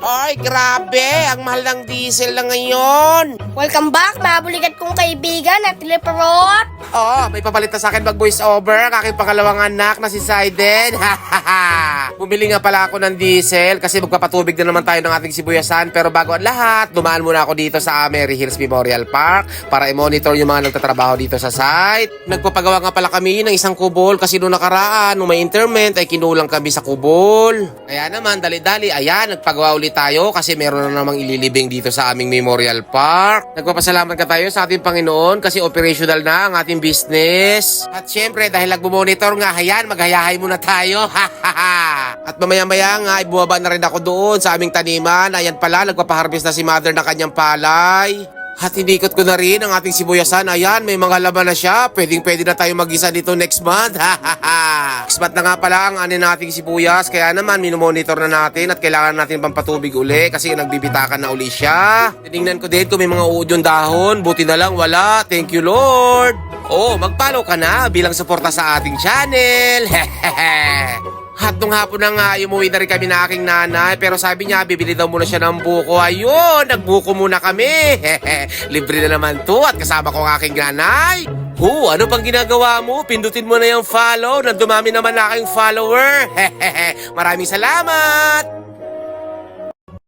Ay, grabe! Ang mahal ng diesel na ngayon! Welcome back, mabuligat kong kaibigan at Leperot. Oh, may papalit na sa akin mag-voice over ang aking pangalawang anak na si Saiden. Bumili nga pala ako ng diesel kasi magpapatubig na naman tayo ng ating sibuyasan. Pero bago ang lahat, dumaan muna ako dito sa Mary Hills Memorial Park para i-monitor yung mga nagtatrabaho dito sa site. Nagpapagawa nga pala kami ng isang kubol kasi noong nakaraan, nung may interment ay kinulang kami sa kubol. Kaya naman, dali-dali, ayan, nagpagawa ulit tayo kasi meron na namang ililibing dito sa aming Memorial Park. Nagpapasalamat ka tayo sa ating Panginoon kasi operational na ang ating business. At syempre, dahil nagmumonitor nga, ayan, maghayahay muna tayo. At mamaya-maya nga, ay bumaba na rin ako doon sa aming taniman. Ayan pala, nagpapaharvest na si mother ng kanyang palay. At inikot ko na rin ang ating sibuyasan. Ayan, may mga laman na siya. Pwede na tayo mag-isa dito next month. Next month na nga pala ang anin nating sibuyas. Kaya naman, minomonitor na natin at kailangan natin pampatubig uli kasi nagbibitakan na uli siya. Tinignan ko din kung may mga uod yung dahon. Buti na lang wala. Thank you, Lord. Oh, mag-follow ka na bilang suporta sa ating channel. At nung hapon na nga, umuwi na rin kami na aking nanay. Pero sabi niya, bibili daw muna siya ng buko. Ayun, nagbuko muna kami. Libre na naman to at kasama ko ang aking nanay. Ano pang ginagawa mo? Pindutin mo na yung follow. Nandumami naman na aking follower. Maraming salamat.